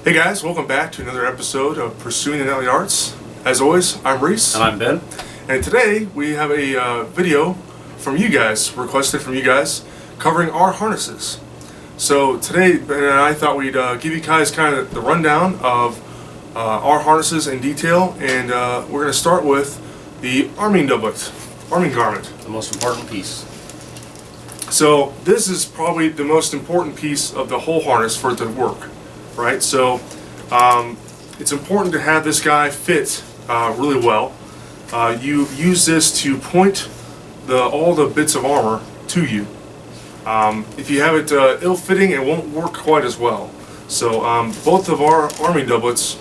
Hey guys, welcome back to another episode of Pursuing the Knightly Arts. As always, I'm Reese. And I'm Ben. And today we have a video from you guys, requested from you guys, covering our harnesses. So today, Ben and I thought we'd give you guys kind of the rundown of our harnesses in detail, and we're going to start with the arming doublet, arming garment. The most important piece. So this is probably the most important piece of the whole harness for it to work, right? So it's important to have this guy fit really well. You use this to point all the bits of armor to you. If you have it ill-fitting, it won't work quite as well. So both of our arming doublets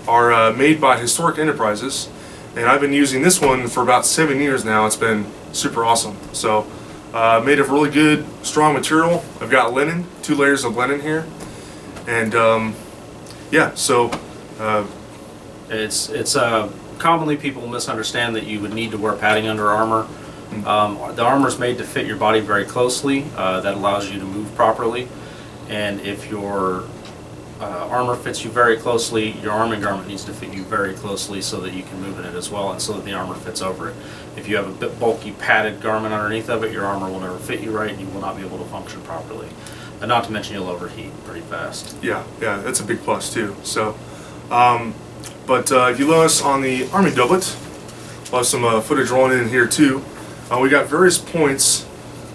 are made by Historic Enterprises, and I've been using this one for about 7 years now. It's been super awesome. So made of really good, strong material. I've got linen, 2 layers of linen here, and yeah. So it's commonly people misunderstand that you would need to wear padding under armor. The armor is made to fit your body very closely. That allows you to move properly, and if your armor fits you very closely, your arming garment needs to fit you very closely so that you can move in it as well, and so that the armor fits over it. If you have a bit bulky padded garment underneath of it, your armor will never fit you right, and you will not be able to function properly. And not to mention you'll overheat pretty fast. yeah, that's a big plus too. So, but if you notice on the arming doublet, we'll have some footage rolling in here too. We got various points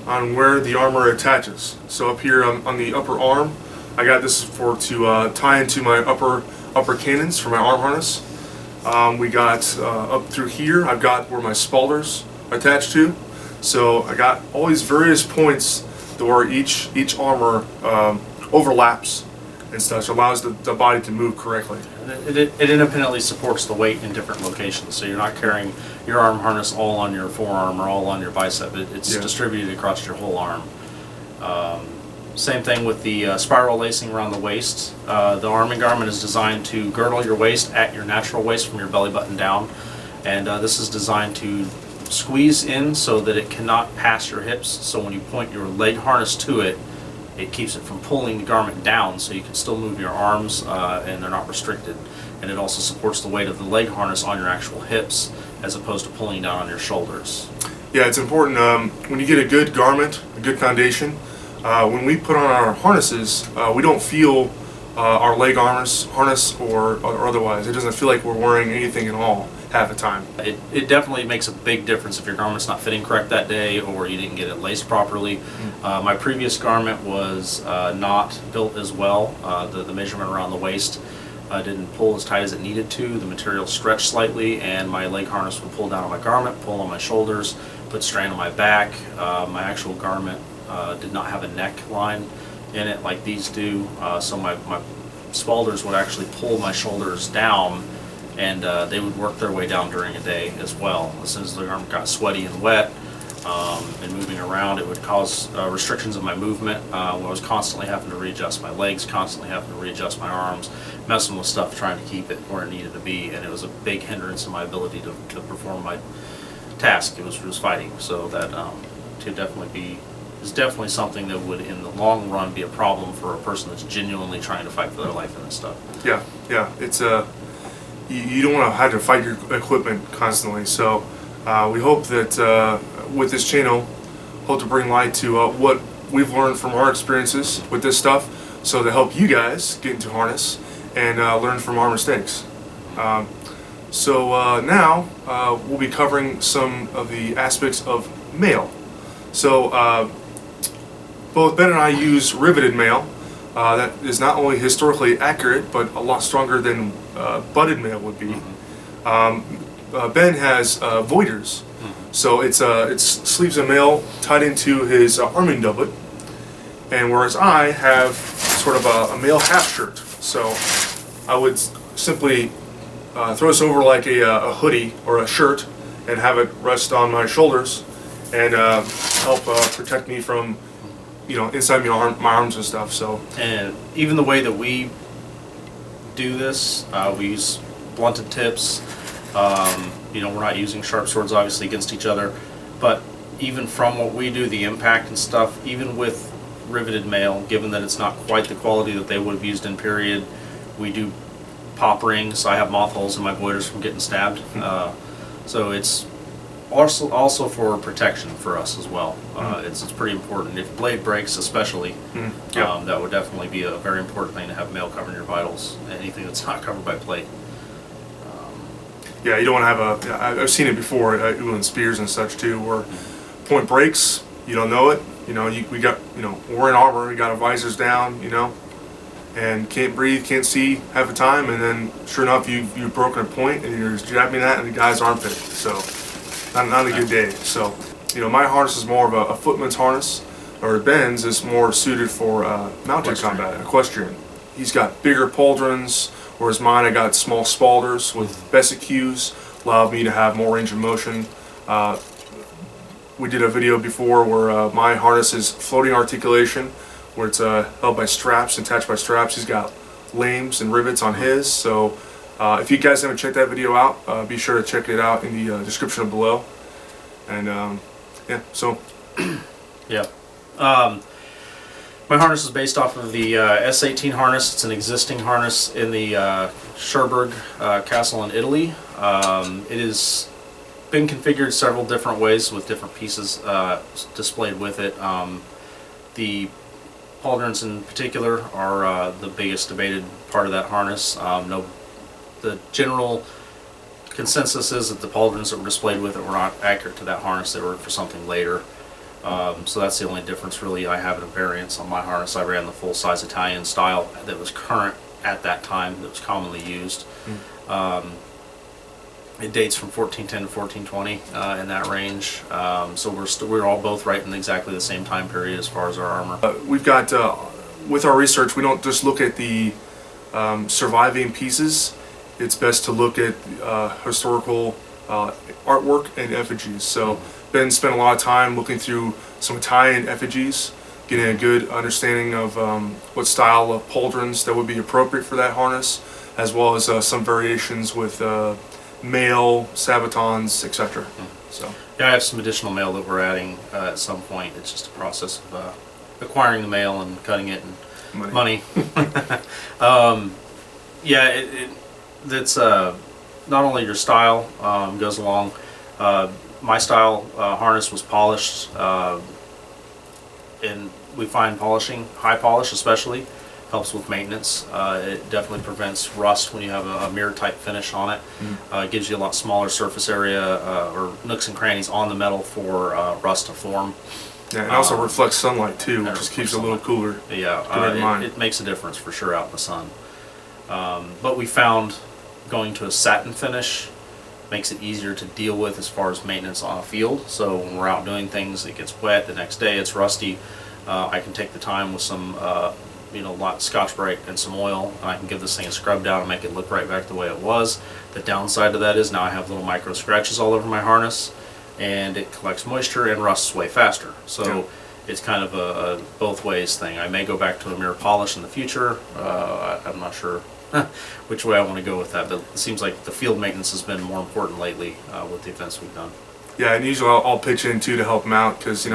on where the armor attaches. So up here on the upper arm, I got this to tie into my upper cannons for my arm harness. We got up through here, I've got where my spalders are attached to. So I got all these various points where each armor overlaps and stuff, so allows the body to move correctly. It independently supports the weight in different locations, so you're not carrying your arm harness all on your forearm or all on your bicep. It's distributed across your whole arm. Same thing with the spiral lacing around the waist. The arming garment is designed to girdle your waist at your natural waist from your belly button down, and this is designed to squeeze in so that it cannot pass your hips, so when you point your leg harness to it, it keeps it from pulling the garment down, so you can still move your arms and they're not restricted. And it also supports the weight of the leg harness on your actual hips as opposed to pulling down on your shoulders. Yeah, it's important when you get a good garment, a good foundation. When we put on our harnesses, we don't feel our leg harness or otherwise. It doesn't feel like we're wearing anything at all half the time. It definitely makes a big difference if your garment's not fitting correct that day or you didn't get it laced properly. My previous garment was not built as well. The measurement around the waist didn't pull as tight as it needed to. The material stretched slightly, and my leg harness would pull down on my garment, pull on my shoulders, put strain on my back. My actual garment did not have a neckline in it like these do, so my spalders would actually pull my shoulders down, and they would work their way down during a day as well. As soon as the garment got sweaty and wet and moving around, it would cause restrictions in my movement. I was constantly having to readjust my legs, constantly having to readjust my arms, messing with stuff, trying to keep it where it needed to be, and it was a big hindrance in my ability to perform my task. It was fighting, so that is definitely something that would, in the long run, be a problem for a person that's genuinely trying to fight for their life in this stuff. Yeah, it's you don't want to have to fight your equipment constantly. So we hope that with this channel, hope to bring light to what we've learned from our experiences with this stuff, so to help you guys get into harness and learn from our mistakes. So now we'll be covering some of the aspects of mail. So both Ben and I use riveted mail. That is not only historically accurate, but a lot stronger than butted mail would be. Ben has voiders, so it's sleeves of mail tied into his arming doublet, and whereas I have sort of a mail half shirt. So I would simply throw this over like a hoodie or a shirt and have it rest on my shoulders and help protect me from inside my arms and stuff. So, and even the way that we do this, we use blunted tips. We're not using sharp swords obviously against each other, but even from what we do, the impact and stuff, even with riveted mail, given that it's not quite the quality that they would have used in period, We do pop rings. I have moth holes in my boilers from getting stabbed. So it's also for protection for us as well. It's pretty important. If blade breaks especially, that would definitely be a very important thing to have mail covering your vitals, anything that's not covered by plate. Yeah, you don't want to have I've seen it before, in spears and such too, where point breaks, you don't know it. We're in armor, we got our visors down, and can't breathe, can't see half the time, and then sure enough, you've broken a point and you're jabbing that in the guy's armpit. So, not a good day. So, my harness is more of a footman's harness, or Ben's is more suited for mounted combat, equestrian. He's got bigger pauldrons, whereas mine, I got small spalders with Bessicues, allowed me to have more range of motion. We did a video before where my harness is floating articulation, where it's held by straps, attached by straps. He's got lames and rivets on his. So if you guys haven't checked that video out, be sure to check it out in the description below. And yeah. My harness is based off of the S18 harness. It's an existing harness in the Cherbourg Castle in Italy. It has been configured several different ways with different pieces displayed with it. The pauldrons in particular are the biggest debated part of that harness. The general consensus is that the pauldrons that were displayed with it were not accurate to that harness. They were for something later. So that's the only difference really I have in a variance on my harness. I ran the full-size Italian style that was current at that time, that was commonly used. It dates from 1410 to 1420 in that range. So we're all both right in exactly the same time period as far as our armor. We've got, with our research, we don't just look at the surviving pieces. It's best to look at historical artwork and effigies. So Ben spent a lot of time looking through some Italian effigies, getting a good understanding of what style of pauldrons that would be appropriate for that harness, as well as some variations with mail, sabatons, etc. So yeah, I have some additional mail that we're adding at some point. It's just a process of acquiring the mail and cutting it and money. Yeah, that's not only your style goes along. My style harness was polished, and we find polishing, high polish especially, helps with maintenance. It definitely prevents rust when you have a mirror type finish on it. It gives you a lot smaller surface area or nooks and crannies on the metal for rust to form. Yeah, and also reflects sunlight too, which just keeps it a little cooler. Yeah, it makes a difference for sure out in the sun. But we found going to a satin finish makes it easier to deal with as far as maintenance on a field. So when we're out doing things, it gets wet, the next day it's rusty, I can take the time with some Scotch-Brite and some oil, and I can give this thing a scrub down and make it look right back the way it was. The downside to that is now I have little micro scratches all over my harness, and it collects moisture and rusts way faster. So it's kind of a both ways thing. I may go back to a mirror polish in the future. I'm not sure which way I want to go with that, but it seems like the field maintenance has been more important lately with the events we've done. Yeah, and usually I'll pitch in too to help them out, because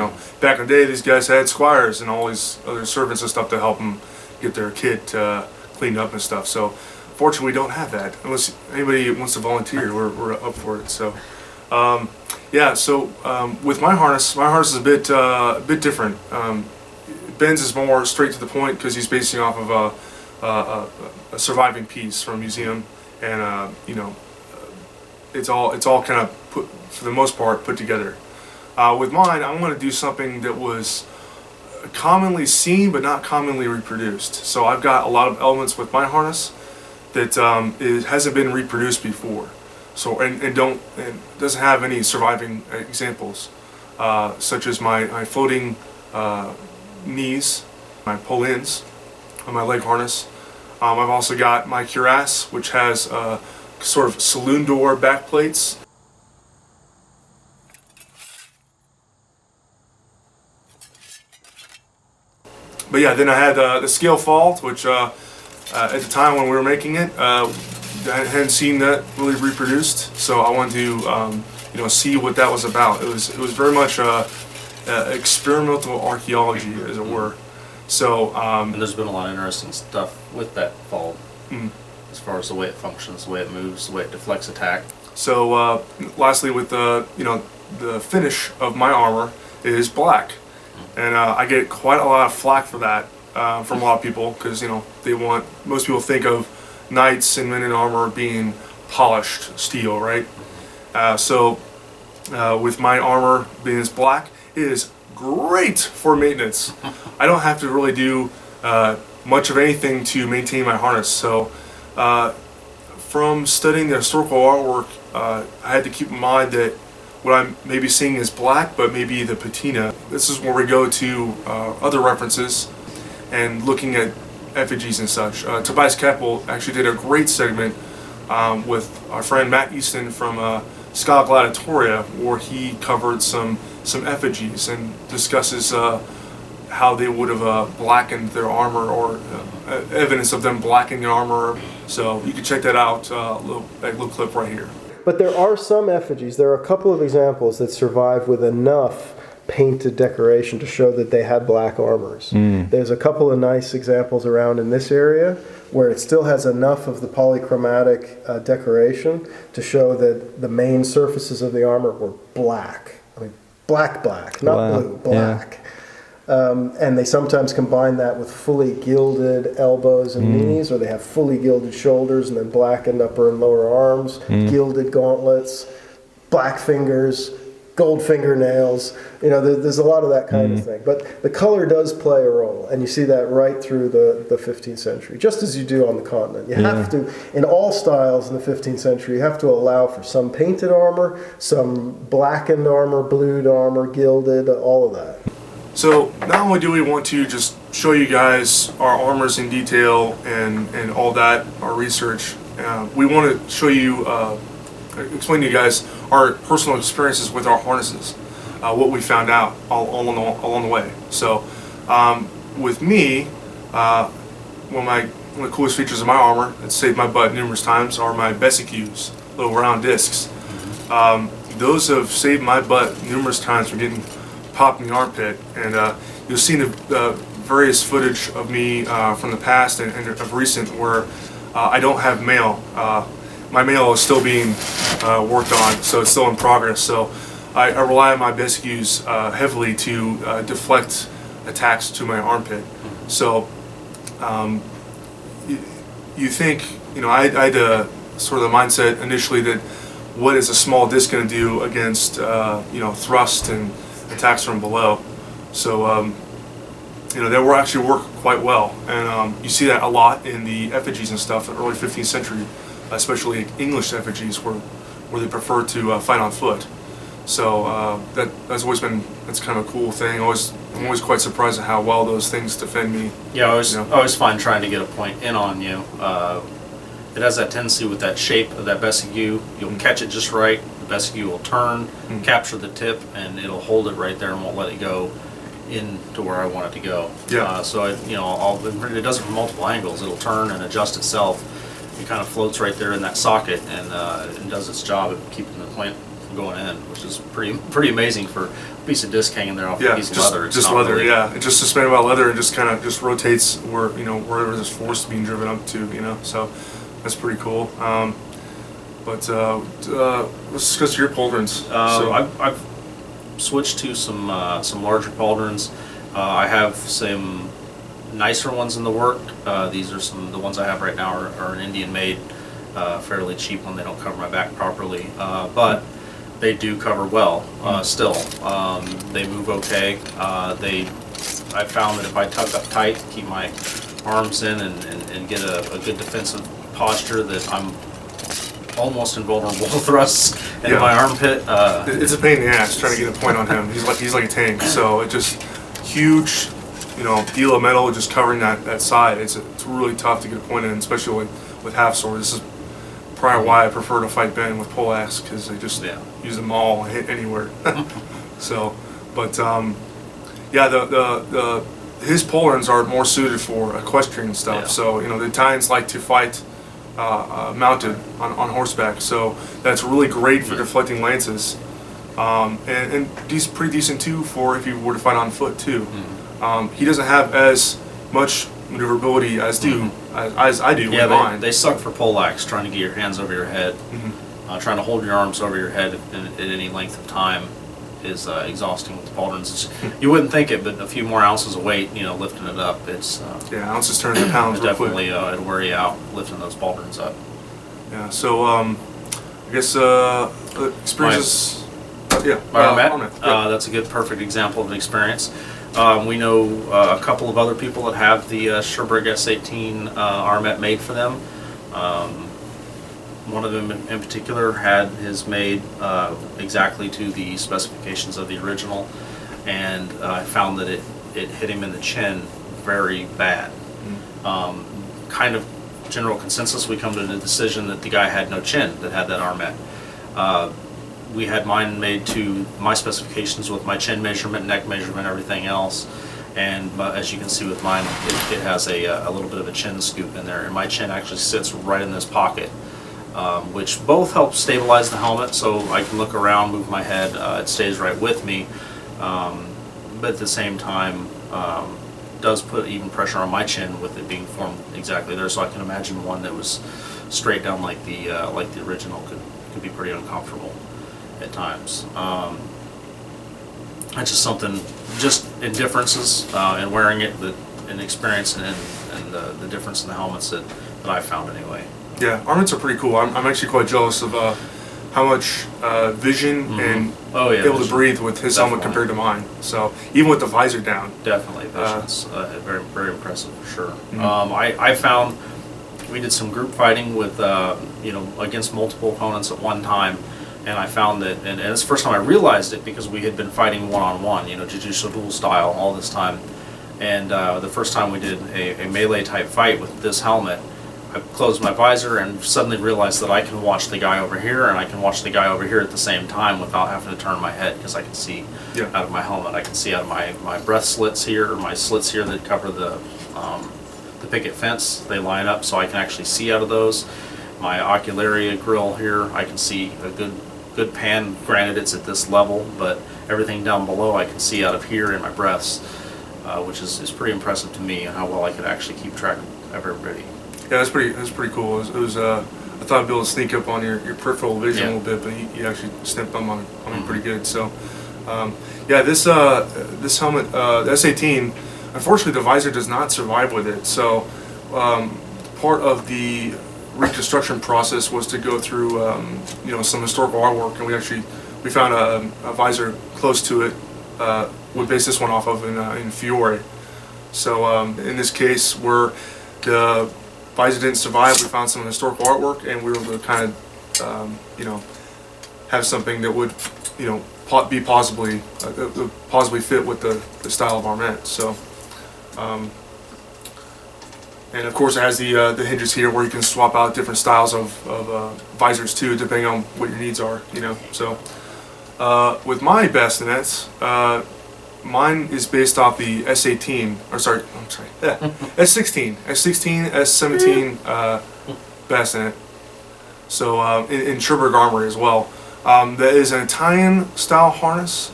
back in the day these guys had squires and all these other servants and stuff to help them get their kit cleaned up and stuff. So fortunately we don't have that. Unless anybody wants to volunteer, we're up for it. So with my harness is a bit different. Ben's is more straight to the point because he's basing off of a surviving piece from a museum, and it's all kind of put, for the most part, put together. With mine, I want to do something that was commonly seen but not commonly reproduced. So I've got a lot of elements with my harness that hasn't been reproduced before. So and doesn't have any surviving examples, such as my floating knees, my pull-ins on my leg harness. I've also got my cuirass, which has sort of saloon door back plates. But yeah, then I had the scale fault, which at the time when we were making it, I hadn't seen that really reproduced. So I wanted to see what that was about. It was very much experimental archaeology, as it were. So and there's been a lot of interesting stuff with that fault. as far as the way it functions, the way it moves, the way it deflects attack. So lastly, with the the finish of my armor is black, and I get quite a lot of flack for that from a lot of people, because most people think of knights and men in armor being polished steel, right? So with my armor being this black, it is great for maintenance. I don't have to really do much of anything to maintain my harness. So from studying the historical artwork, I had to keep in mind that what I'm maybe seeing is black, but maybe the patina. This is where we go to other references and looking at effigies and such. Tobais Capwell actually did a great segment with our friend Matt Easton from Schola Gladitora, where he covered some effigies and discusses how they would have blackened their armor, or evidence of them blackening their armor. So you can check that out, that little clip right here. But there are some effigies, there are a couple of examples that survive with enough painted decoration to show that they had black armors. There's a couple of nice examples around in this area where it still has enough of the polychromatic decoration to show that the main surfaces of the armor were black. I mean, black, not blue, black. And they sometimes combine that with fully gilded elbows and knees, or they have fully gilded shoulders and then blackened upper and lower arms, gilded gauntlets, black fingers, gold fingernails. There's a lot of that kind of thing. But the color does play a role, and you see that right through the 15th century, just as you do on the continent. You have to, in all styles in the 15th century, you have to allow for some painted armor, some blackened armor, blued armor, gilded, all of that. So not only do we want to just show you guys our armors in detail and all that, our research, we want to show you, explain to you guys our personal experiences with our harnesses, what we found out all along the way. So with me, one of the coolest features of my armor that saved my butt numerous times are my vesicles, little round discs. Those have saved my butt numerous times from getting popped in the armpit, and you'll see the various footage of me from the past and of recent where I don't have mail. My mail is still being worked on, so it's still in progress. So I rely on my vesicles heavily to deflect attacks to my armpit. So you think, I had sort of the mindset initially that what is a small disc going to do against thrust and attacks from below. So they were actually work quite well, and you see that a lot in the effigies and stuff in the early 15th century, especially English effigies where they prefer to fight on foot. So that's kind of a cool thing. I'm always quite surprised at how well those things defend me. Yeah, I always find trying to get a point in on you. It has that tendency with that shape of that vesicule. You'll catch it just right. The vesicule will turn, capture the tip, and it'll hold it right there and won't let it go into where I want it to go. Yeah. So it does it from multiple angles. It'll turn and adjust itself. It kind of floats right there in that socket, and it does its job of keeping the point from going in, which is pretty amazing for a piece of disc hanging there off a piece of leather. It's just leather. Really, it's just suspended by leather and just kind of rotates wherever this force is being driven up to. So that's pretty cool. But let's discuss your pauldrons. I've switched to some larger pauldrons. I have some nicer ones in the work. These are the ones I have right now are an Indian made, fairly cheap one. They don't cover my back properly, but they do cover well still. They move okay. I found that if I tug up tight, keep my arms in and get a good defensive posture, that I'm almost invulnerable thrusts into my armpit. It's a pain in the ass trying to get a point on him. He's like a tank. So it just huge, deal of metal just covering that side. It's really tough to get a point in, especially with half sword. This is probably why I prefer to fight Ben with poleaxe, because they just use them all and hit anywhere. So, but his pauldrons are more suited for equestrian stuff. Yeah. So the Italians like to fight mounted on horseback, so that's really great for deflecting lances, and he's pretty decent too for if you were to fight on foot too. He doesn't have as much maneuverability as I do Yeah, with mine. they suck for poleaxe, trying to get your hands over your head. Trying to hold your arms over your head at any length of time is exhausting with the pauldrons. You wouldn't think it, but a few more ounces of weight, lifting it up, it's ounces turn to pounds. definitely it'll wear you out lifting those pauldrons up. Yeah. So I guess experiences. My Armet, that's a good, perfect example of an experience. We know a couple of other people that have the Sherbrooke S18 Armet made for them. One of them in particular had his made exactly to the specifications of the original, and I found that it hit him in the chin very bad. Kind of general consensus, we come to the decision that the guy had no chin that had that Armet. We had mine made to my specifications with my chin measurement, neck measurement, everything else. And as you can see with mine, it has a little bit of a chin scoop in there. And my chin actually sits right in this pocket, which both help stabilize the helmet so I can look around, move my head, it stays right with me. But at the same time, does put even pressure on my chin with it being formed exactly there. So I can imagine one that was straight down like the original could be pretty uncomfortable at times. That's just something, just in differences in wearing it, and experience and the difference in the helmets that I found anyway. Yeah, Armets are pretty cool. I'm actually quite jealous of how much vision and able to breathe with his helmet compared to mine. So even with the visor down. Definitely, that's very, very impressive for sure. I found we did some group fighting with against multiple opponents at one time. And I found that, and it's the first time I realized it because we had been fighting one-on-one, jiu-jitsu duel style all this time. And the first time we did a melee type fight with this helmet, I closed my visor and suddenly realized that I can watch the guy over here and I can watch the guy over here at the same time without having to turn my head, because I can see out of my helmet. I can see out of my breath slits here, or my slits here that cover the picket fence. They line up so I can actually see out of those. My ocularia grill here, I can see a good pan. Granted, it's at this level, but everything down below I can see out of here in my breaths, which is pretty impressive to me, and how well I could actually keep track of everybody. Yeah, that's pretty cool. I thought I'd be able to sneak up on your peripheral vision a little bit, but you actually snipped on me pretty good. So, this helmet, the S18, unfortunately the visor does not survive with it. So, part of the reconstruction process was to go through some historical artwork, and we found a visor close to it. We based this one off of in Fiore. So in this case, where the visor didn't survive, we found some historical artwork, and we were able to kind of have something that would be possibly fit with the style of Armet. So. And of course, it has the hinges here where you can swap out different styles of visors too, depending on what your needs are. So with my bastinets, mine is based off the S18, S16, S17 bastinet. So in Sherbrooke armory as well. That is an Italian style harness,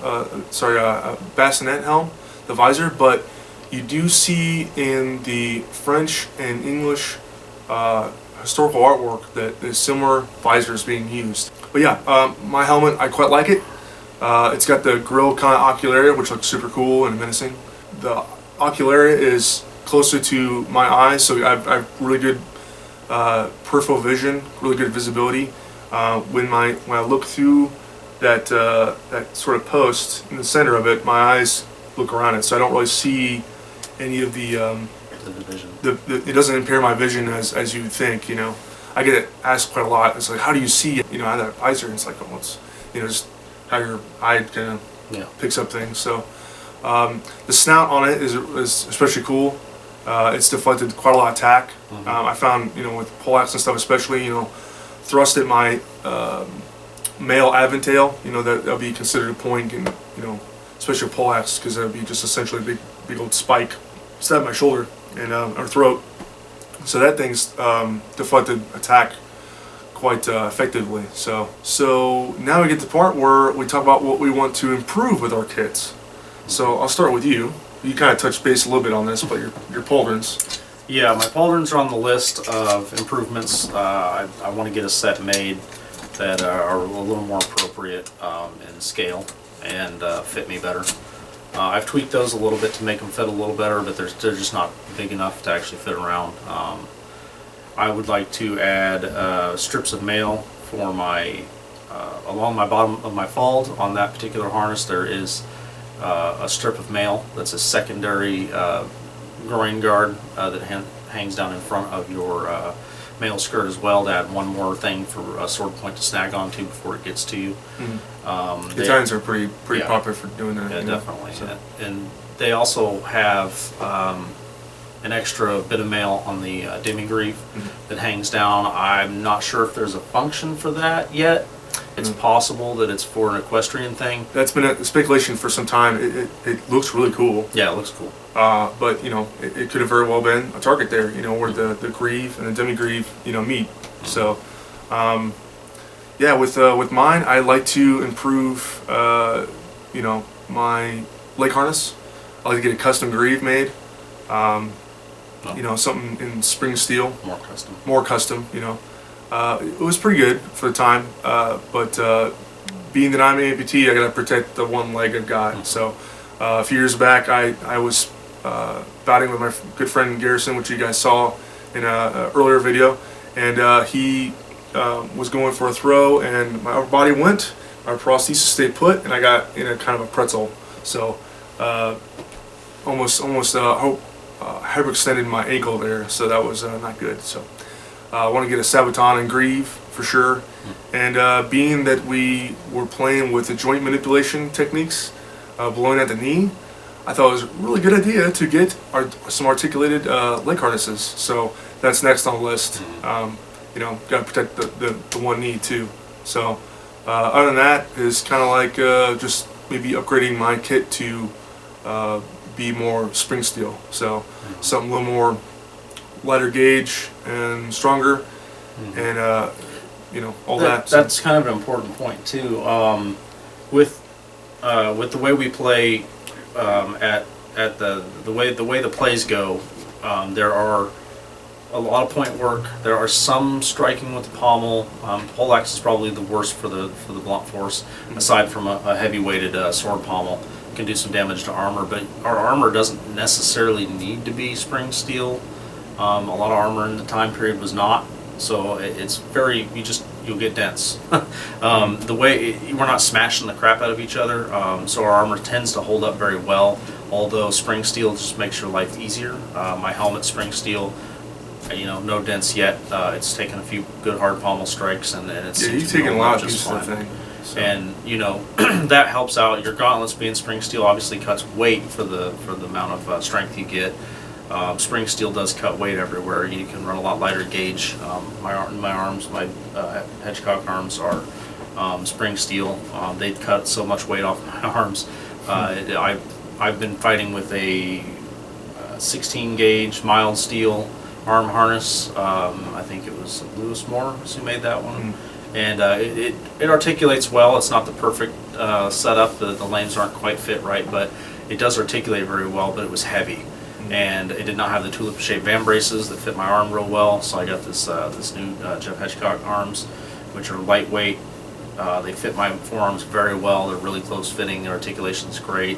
bastinet helm, the visor, but you do see in the French and English historical artwork that there's similar visors being used. But yeah, my helmet, I quite like it. It's got the grill kind of ocularia, which looks super cool and menacing. The ocularia is closer to my eyes, so I've really good peripheral vision, really good visibility. When I look through that sort of post in the center of it, my eyes look around it, so I don't really see any of the vision. It doesn't impair my vision as you would think. I get asked quite a lot. It's like, how do you see out of that visor? And it's like, oh, it's just how your eye kind of picks up things. So the snout on it is especially cool. It's deflected quite a lot of tack. I found with poleaxe and stuff, especially thrust at my male advantail. That'll be considered a point, and especially poleaxe, because that would be just essentially a big old spike stab my shoulder and or throat. So that thing's deflected attack quite effectively. So now we get to the part where we talk about what we want to improve with our kits. So I'll start with you. you kind of touched base a little bit on this, but your pauldrons. Yeah, my pauldrons are on the list of improvements. I want to get a set made that are a little more appropriate in scale and fit me better. I've tweaked those a little bit to make them fit a little better, but they're just not big enough to actually fit around. I would like to add strips of mail for my along my bottom of my fold. On that particular harness, there is a strip of mail that's a secondary groin guard that hangs down in front of your mail skirt as well, to add one more thing for a sword point to snag onto before it gets to you. The Italians are pretty yeah, popular for doing that. Yeah, definitely. So. And they also have an extra bit of mail on the demi-greave that hangs down. I'm not sure if there's a function for that yet. It's possible that it's for an equestrian thing. That's been a speculation for some time. It looks really cool. Yeah, it looks cool. But you know, it could have very well been a target there. You know, where the greave and the demi-greave, you know, meet. So, yeah, with mine, I like to improve, you know, my leg harness. I like to get a custom greave made. You know, something in spring steel. More custom. More custom. You know. It was pretty good for the time, but being that I'm an amputee, I gotta protect the one leg I've got. So a few years back, I was batting with my good friend Garrison, which you guys saw in an earlier video, and he was going for a throw, and my upper body went, my prosthesis stayed put, and I got in a kind of a pretzel. So almost hyperextended my ankle there, so that was not good. So. I want to get a saboton and greave for sure, and being that we were playing with the joint manipulation techniques, blowing at the knee, I thought it was a really good idea to get some articulated leg harnesses. So that's next on the list. You know, got to protect the one knee too. So other than that, is kind of like just maybe upgrading my kit to be more spring steel. So something a little more lighter gauge and stronger, and you know, all that. That's kind of an important point too. With the way we play, at the way the plays go, there are a lot of point work. There are some striking with the pommel. Poleaxe is probably the worst for the blunt force, aside from a heavy weighted sword pommel. Can do some damage to armor, but our armor doesn't necessarily need to be spring steel. A lot of armor in the time period was not, so it's very, you'll get dense. The way we're not smashing the crap out of each other, so our armor tends to hold up very well, although spring steel just makes your life easier. My helmet's spring steel, you know, no dents yet. It's taken a few good hard pommel strikes, and it's you've taken a lot of use of the thing. So. And you know that helps out. Your gauntlets being spring steel obviously cuts weight for the amount of strength you get. Spring steel does cut weight everywhere. You can run a lot lighter gauge. My arms, my hedgecock arms are spring steel. They cut so much weight off my arms. I've been fighting with a 16 gauge mild steel arm harness. I think it was Lewis Morris who made that one. And it articulates well. It's not the perfect setup. The lanes aren't quite fit right, but it does articulate very well. But it was heavy. And it did not have the tulip-shaped vambraces that fit my arm real well, so I got this new Jeff Hedgecock arms, which are lightweight. They fit my forearms very well. They're really close fitting. The articulation's great,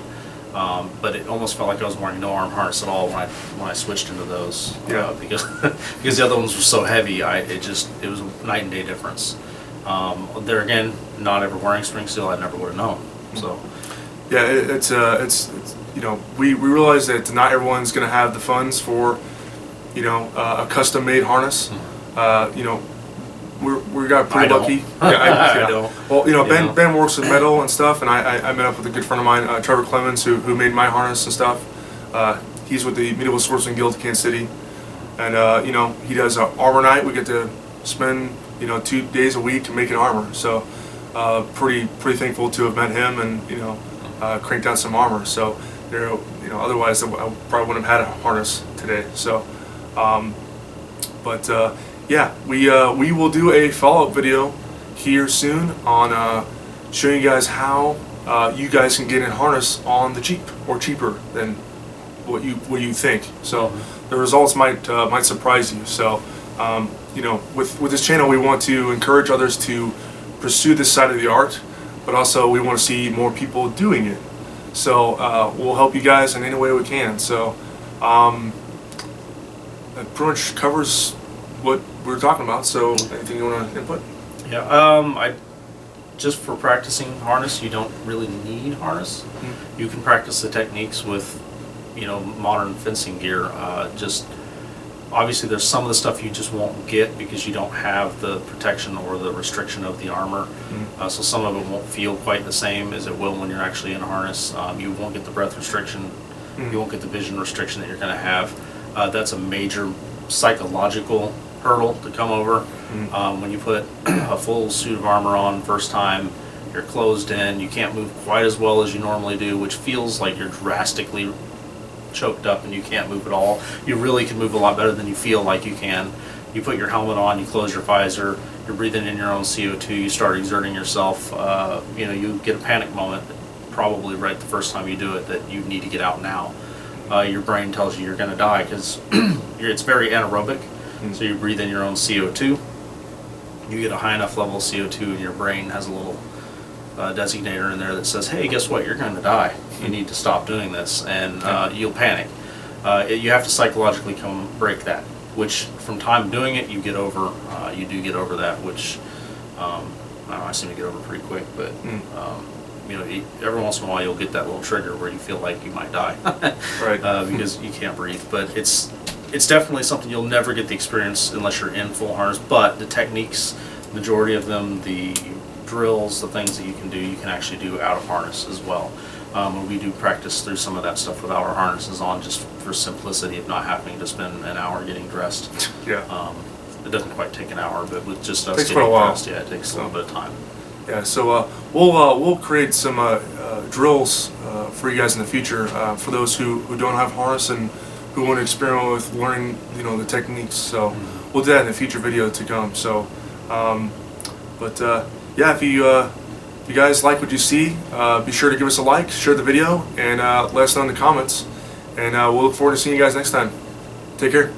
but it almost felt like I was wearing no arm harness at all when I switched into those. Yeah. Because the other ones were so heavy, it was a night and day difference. There again, not ever wearing spring steel, I never would have known. So. Yeah, it's you know, we realize that not everyone's going to have the funds for, you know, a custom made harness. You know, we got pretty lucky. Yeah, I don't. Well, you know, Ben works with metal and stuff, and I met up with a good friend of mine, Trevor Clemens, who made my harness and stuff. He's with the Medieval Swordsman Guild of Kansas City, and you know, he does armor night. We get to spend, you know, 2 days a week making armor. So pretty thankful to have met him, and you know, cranked out some armor. So. You know, otherwise I probably wouldn't have had a harness today. So, yeah, we will do a follow-up video here soon on showing you guys how you guys can get a harness on the cheap or cheaper than what you think. So the results might surprise you. So you know, with this channel, we want to encourage others to pursue this side of the art, but also we want to see more people doing it. So we'll help you guys in any way we can. So that pretty much covers what we're talking about. So anything you want to input? Yeah, just for practicing harness, you don't really need harness. You can practice the techniques with, you know, modern fencing gear. Just obviously there's some of the stuff you just won't get because you don't have the protection or the restriction of the armor. So some of it won't feel quite the same as it will when you're actually in a harness. You won't get the breath restriction. You won't get the vision restriction that you're going to have. That's a major psychological hurdle to come over. When you put a full suit of armor on first time, you're closed in, you can't move quite as well as you normally do, which feels like you're drastically choked up and you can't move at all. You really can move a lot better than you feel like you can. You put your helmet on, you close your visor, you're breathing in your own CO2, you start exerting yourself. You know, you get a panic moment probably right the first time you do it that you need to get out now. Your brain tells you you're going to die because it's very anaerobic. So you breathe in your own CO2. You get a high enough level of CO2 and your brain has a little designator in there that says, hey, guess what, you're going to die. You need to stop doing this, and you'll panic. You have to psychologically break that, which from time doing it, you get over, you do get over that, which I don't know, I seem to get over pretty quick, but you know, every once in a while you'll get that little trigger where you feel like you might die. Right. Because you can't breathe, but it's definitely something you'll never get the experience unless you're in full harness, but the techniques, majority of them, the drills, the things that you can actually do out of harness as well. We do practice through some of that stuff without our harnesses on, just for simplicity of not having to spend an hour getting dressed. Yeah. It doesn't quite take an hour, but with just us Takes getting quite a while. dressed, yeah, it takes a little bit of time. Yeah, so we'll create some drills for you guys in the future for those who don't have harness and who want to experiment with learning, you know, the techniques. So we'll do that in a future video to come. So, yeah, if you guys like what you see, be sure to give us a like, share the video, and let us know in the comments. And we'll look forward to seeing you guys next time. Take care.